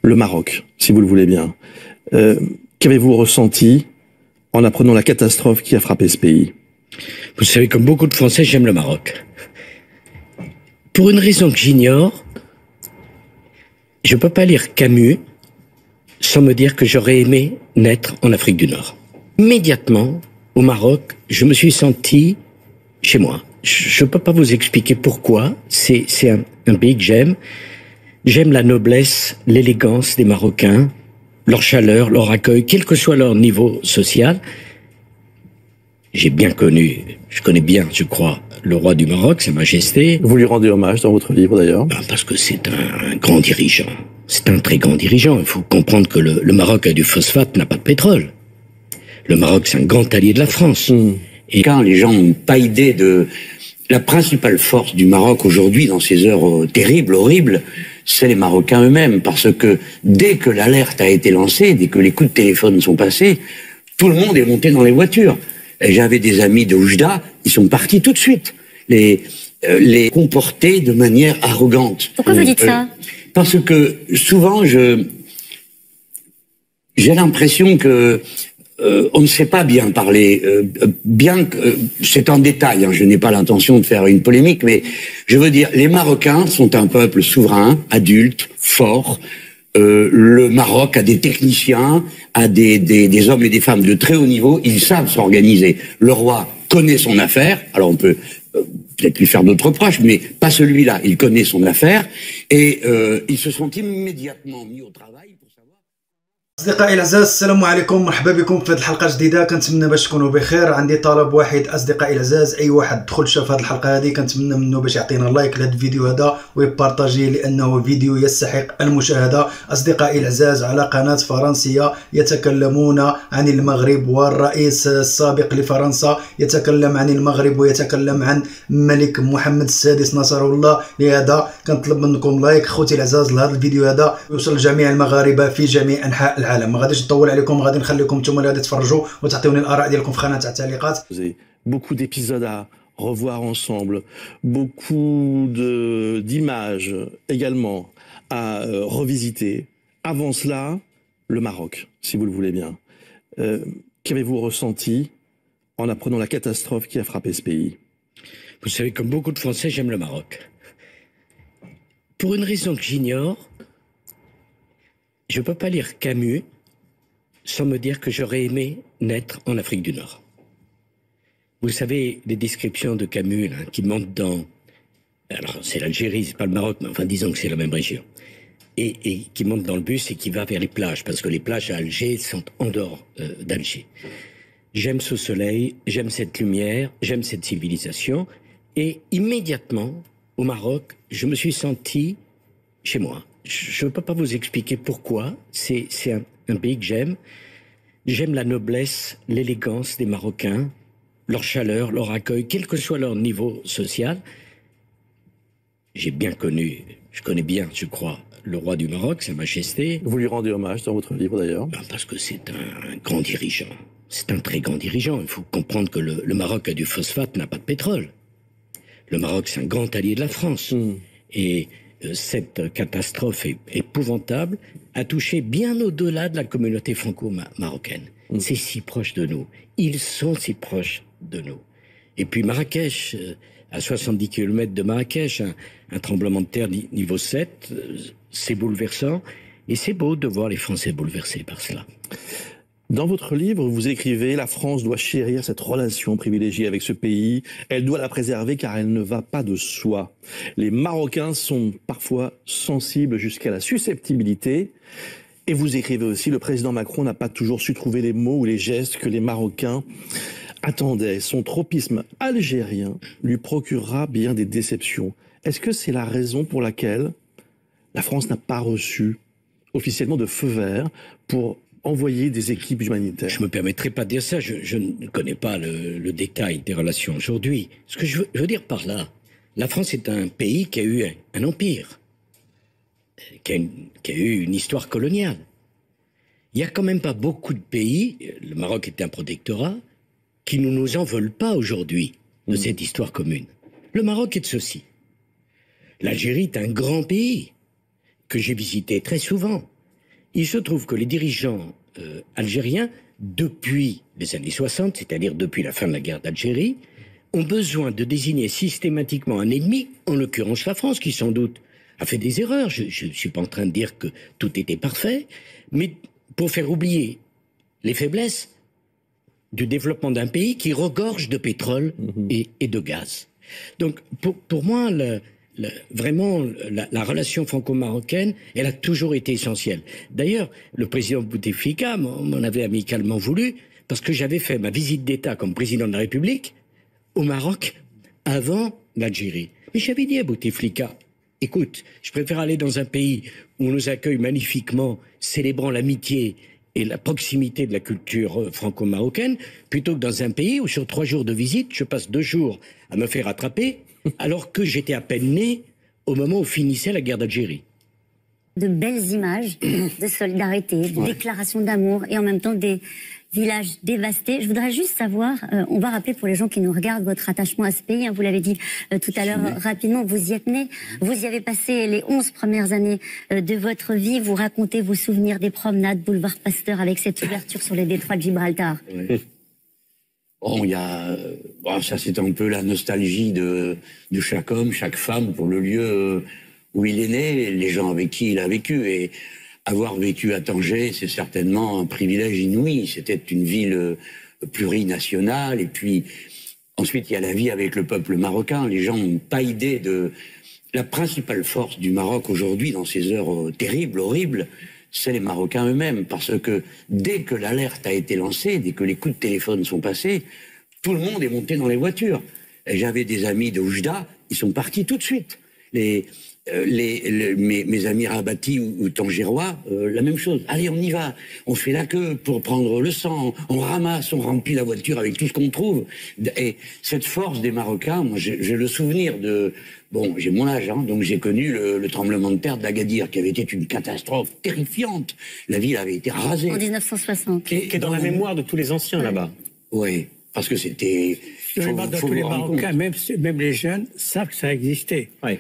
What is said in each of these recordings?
le Maroc, si vous le voulez bien. Qu'avez-vous ressenti en apprenant la catastrophe qui a frappé ce pays? Vous savez, comme beaucoup de Français, j'aime le Maroc. Pour une raison que j'ignore, je ne peux pas lire Camus sans me dire que j'aurais aimé naître en Afrique du Nord. Immédiatement, au Maroc, je me suis senti chez moi. Je ne peux pas vous expliquer pourquoi. C'est un pays que j'aime. J'aime la noblesse, l'élégance des Marocains, leur chaleur, leur accueil, quel que soit leur niveau social. J'ai bien connu, je connais bien, je crois, le roi du Maroc, Sa Majesté. Vous lui rendez hommage dans votre livre d'ailleurs. Parce que c'est un grand dirigeant. C'est un très grand dirigeant. Il faut comprendre que le Maroc a du phosphate, n'a pas de pétrole. Le Maroc, c'est un grand allié de la France. Et quand les gens n'ont pas idée de la principale force du Maroc aujourd'hui, dans ces heures terribles, horribles, c'est les Marocains eux-mêmes. Parce que dès que l'alerte a été lancée, dès que les coups de téléphone sont passés, tout le monde est monté dans les voitures. J'avais des amis de Oujda, ils sont partis tout de suite. Les comporter de manière arrogante. Pourquoi vous dites ça? Parce que souvent, j'ai l'impression que on ne sait pas bien parler, bien que c'est en détail, hein, je n'ai pas l'intention de faire une polémique, mais je veux dire, les Marocains sont un peuple souverain, adulte, fort. Le Maroc a des techniciens, a des hommes et des femmes de très haut niveau, ils savent s'organiser. Le roi connaît son affaire, alors on peut peut-être lui faire d'autres reproches, mais pas celui-là, il connaît son affaire, et ils se sont immédiatement mis au travail pour savoir... أصدقائي الأعزاء السلام عليكم، مرحبا بكم في هذه الحلقة جديدة. كنتمنى باش تكونوا بخير. عندي طلب واحد أصدقائي الأعزاء، أي واحد دخل شاف هذه الحلقة هذه كنتمنى منه باش يعطينا لايك لهذا الفيديو هذا ويبارطاجيه لأنه فيديو يستحق المشاهدة. أصدقائي الأعزاء، على قناة فرنسية يتكلمون عن المغرب، والرئيس السابق لفرنسا يتكلم عن المغرب ويتكلم عن الملك محمد السادس نصره الله. لهذا كنطلب منكم لايك خوتي الأعزاء لهذا الفيديو هذا يوصل لجميع المغاربة في جميع أنحاء العالم. ما غاديش نطول عليكم، غادي نخليكم نتوما اللي غادي تفرجوا وتعطيوني الاراء ديالكم في خانه التعليقات. Beaucoup d'épisodes à revoir ensemble, beaucoup d'images également à revisiter. Avant cela, le Maroc, si vous le voulez bien. Qu'avez-vous ressenti en apprenant la catastrophe qui a frappé ce pays? Vous savez, comme beaucoup de Français, j'aime le Maroc. Pour une raison que j'ignore, je ne peux pas lire Camus sans me dire que j'aurais aimé naître en Afrique du Nord. Vous savez, les descriptions de Camus là, qui montent dans... Alors, c'est l'Algérie, c'est pas le Maroc, mais enfin, disons que c'est la même région. Et qui monte dans le bus et qui va vers les plages, parce que les plages à Alger sont en dehors d'Alger. J'aime ce soleil, j'aime cette lumière, j'aime cette civilisation. Et immédiatement, au Maroc, je me suis senti chez moi. Je ne peux pas vous expliquer pourquoi. C'est un pays que j'aime. J'aime la noblesse, l'élégance des Marocains, leur chaleur, leur accueil, quel que soit leur niveau social. J'ai bien connu, je connais bien, je crois, le roi du Maroc, Sa Majesté. Vous lui rendez hommage dans votre livre d'ailleurs. Parce que c'est un grand dirigeant. C'est un très grand dirigeant. Il faut comprendre que le Maroc a du phosphate, n'a pas de pétrole. Le Maroc, c'est un grand allié de la France. Et cette catastrophe épouvantable a touché bien au-delà de la communauté franco-marocaine. C'est si proche de nous. Ils sont si proches de nous. Et puis Marrakech, à 70 km de Marrakech, un tremblement de terre niveau 7, c'est bouleversant. Et c'est beau de voir les Français bouleversés par cela. Dans votre livre, vous écrivez « La France doit chérir cette relation privilégiée avec ce pays. Elle doit la préserver car elle ne va pas de soi. Les Marocains sont parfois sensibles jusqu'à la susceptibilité. » Et vous écrivez aussi « Le président Macron n'a pas toujours su trouver les mots ou les gestes que les Marocains attendaient. Son tropisme algérien lui procurera bien des déceptions. » Est-ce que c'est la raison pour laquelle la France n'a pas reçu officiellement de feu vert pour envoyer des équipes humanitaires? Je ne me permettrai pas de dire ça, je ne connais pas le détail des relations aujourd'hui. Ce que je veux dire par là, la France est un pays qui a eu un empire, qui a eu une histoire coloniale. Il n'y a quand même pas beaucoup de pays, le Maroc était un protectorat, qui ne nous en veulent pas aujourd'hui de cette histoire commune. Le Maroc est de ceci. L'Algérie est un grand pays que j'ai visité très souvent. Il se trouve que les dirigeants algériens, depuis les années 60, c'est-à-dire depuis la fin de la guerre d'Algérie, ont besoin de désigner systématiquement un ennemi, en l'occurrence la France, qui sans doute a fait des erreurs. Je ne suis pas en train de dire que tout était parfait, mais pour faire oublier les faiblesses du développement d'un pays qui regorge de pétrole et de gaz. Donc, pour moi, vraiment, la relation franco-marocaine, elle a toujours été essentielle. D'ailleurs, le président Bouteflika m'en avait amicalement voulu, parce que j'avais fait ma visite d'État comme président de la République au Maroc avant l'Algérie. Mais j'avais dit à Bouteflika, écoute, je préfère aller dans un pays où on nous accueille magnifiquement, célébrant l'amitié et la proximité de la culture franco-marocaine, plutôt que dans un pays où sur 3 jours de visite, je passe 2 jours à me faire attraper, alors que j'étais à peine né au moment où finissait la guerre d'Algérie. De belles images de solidarité, de déclarations d'amour et en même temps des villages dévastés. Je voudrais juste savoir, on va rappeler pour les gens qui nous regardent votre attachement à ce pays, hein, vous l'avez dit tout à l'heure rapidement, vous y êtes né, vous y avez passé les 11 premières années de votre vie, vous racontez vos souvenirs des promenades boulevard Pasteur avec cette ouverture sur les détroits de Gibraltar. Bon, ça c'est un peu la nostalgie de chaque homme, chaque femme pour le lieu où il est né, les gens avec qui il a vécu. Et avoir vécu à Tanger, c'est certainement un privilège inouï. C'était une ville plurinationale. Et puis, ensuite, il y a la vie avec le peuple marocain. Les gens n'ont pas idée de la principale force du Maroc aujourd'hui, dans ces heures terribles, horribles, c'est les Marocains eux-mêmes. Parce que dès que l'alerte a été lancée, dès que les coups de téléphone sont passés, tout le monde est monté dans les voitures. J'avais des amis de Oujda, ils sont partis tout de suite. Mes amis Rabati ou Tangérois, la même chose. Allez, on y va. On fait la queue pour prendre le sang. On ramasse, on remplit la voiture avec tout ce qu'on trouve. Et cette force des Marocains, moi, j'ai le souvenir de... Bon, j'ai mon âge, hein, donc j'ai connu le tremblement de terre d'Agadir, qui avait été une catastrophe terrifiante. La ville avait été rasée. En 1960. Qui est dans la mémoire de tous les anciens là-bas. Oui, parce que c'était... Tous les Marocains, même les jeunes, savent que ça existait. Ouais.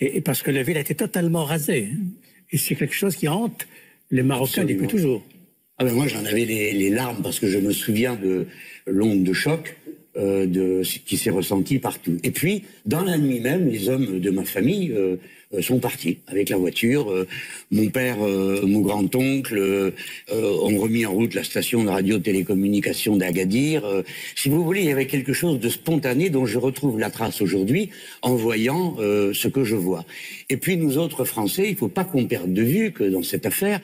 Et parce que la ville a été totalement rasée. Hein. Et c'est quelque chose qui hante les Marocains depuis toujours. Ah ben moi, j'en avais les larmes, parce que je me souviens de l'onde de choc qui s'est ressentie partout. Et puis, dans la nuit même, les hommes de ma famille sont partis avec la voiture. Mon père, mon grand-oncle ont remis en route la station de radio-télécommunication d'Agadir. Si vous voulez, il y avait quelque chose de spontané dont je retrouve la trace aujourd'hui en voyant ce que je vois. Et puis nous autres Français, il ne faut pas qu'on perde de vue que dans cette affaire,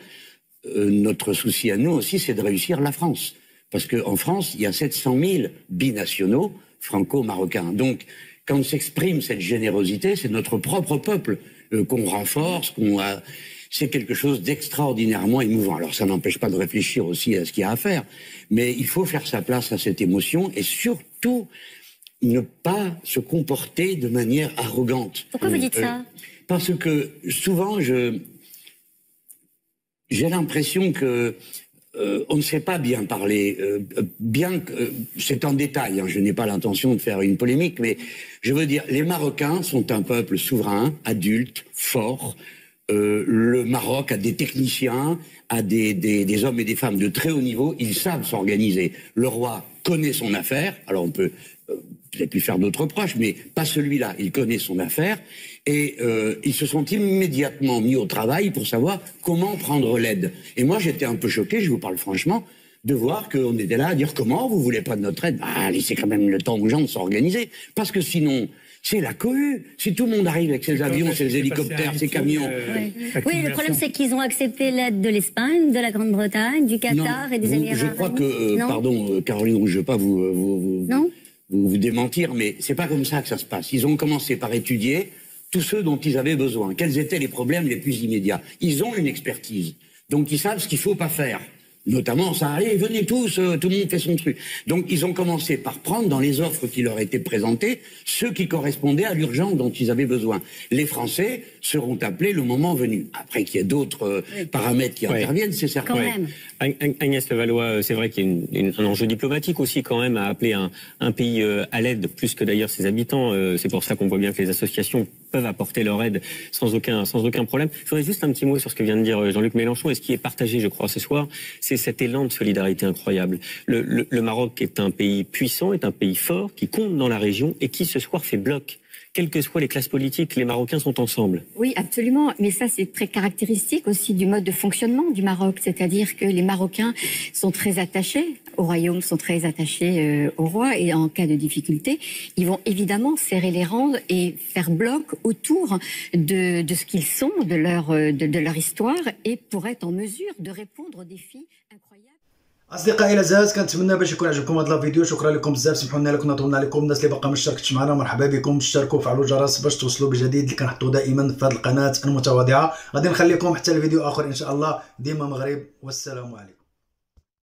notre souci à nous aussi, c'est de réussir la France. Parce qu'en France, il y a 700 000 binationaux franco-marocains. Donc, quand s'exprime cette générosité, c'est notre propre peuple qu'on renforce, c'est quelque chose d'extraordinairement émouvant. Alors, ça n'empêche pas de réfléchir aussi à ce qu'il y a à faire, mais il faut faire sa place à cette émotion et surtout ne pas se comporter de manière arrogante. Pourquoi vous dites ça? Parce que souvent, j'ai l'impression que on ne sait pas bien parler, bien que c'est en détail, hein, je n'ai pas l'intention de faire une polémique, mais je veux dire, les Marocains sont un peuple souverain, adulte, fort. Le Maroc a des techniciens, a des hommes et des femmes de très haut niveau, ils savent s'organiser. Le roi connaît son affaire, alors on peut peut-être lui faire d'autres reproches, mais pas celui-là, il connaît son affaire, et ils se sont immédiatement mis au travail pour savoir comment prendre l'aide. Et moi j'étais un peu choqué, je vous parle franchement, de voir qu'on était là à dire comment vous voulez pas de notre aide. Laissez quand même le temps aux gens de s'organiser, parce que sinon... c'est la cohue. Si tout le monde arrive avec ses avions, ses hélicoptères, ses camions... Oui, le problème c'est qu'ils ont accepté l'aide de l'Espagne, de la Grande-Bretagne, du Qatar et des Émirats. Je crois que... pardon, Caroline Rouge, je ne veux pas vous démentir, mais c'est pas comme ça que ça se passe. Ils ont commencé par étudier tous ceux dont ils avaient besoin. Quels étaient les problèmes les plus immédiats? Ils ont une expertise. Donc ils savent ce qu'il ne faut pas faire. Notamment, ça, allez, venez tous, tout le monde fait son truc. Donc, ils ont commencé par prendre dans les offres qui leur étaient présentées ceux qui correspondaient à l'urgence dont ils avaient besoin. Les Français seront appelés le moment venu. Après qu'il y ait d'autres paramètres qui interviennent, c'est certain. Quand même. Agnès Levallois, c'est vrai qu'il y a un enjeu diplomatique aussi quand même à appeler un pays à l'aide, plus que d'ailleurs ses habitants. C'est pour ça qu'on voit bien que les associations peuvent apporter leur aide sans aucun problème. Je voudrais juste un petit mot sur ce que vient de dire Jean-Luc Mélenchon, et ce qui est partagé, je crois, ce soir, c'est cet élan de solidarité incroyable. Le Maroc est un pays puissant, est un pays fort, qui compte dans la région et qui ce soir fait bloc. Quelles que soient les classes politiques, les Marocains sont ensemble. Oui, absolument. Mais ça, c'est très caractéristique aussi du mode de fonctionnement du Maroc. C'est-à-dire que les Marocains sont très attachés au royaume, sont très attachés au roi. Et en cas de difficulté, ils vont évidemment serrer les rangs et faire bloc autour de ce qu'ils sont, de leur histoire, et pour être en mesure de répondre aux défis incroyables. اصدقائي العزاز كنتمنى باش يكون عجبكم هذا الفيديو. شكرا لكم بزاف، سمحوا لنا كنا طولنا عليكم. الناس اللي باقا ما اشتركتش معنا مرحبا بكم، اشتركوا وفعلوا الجرس باش توصلوا بجديد اللي كنحطوا دائما في هذه القناه المتواضعه. غادي نخليكم حتى الفيديو اخر ان شاء الله. ديما مغرب، والسلام عليكم.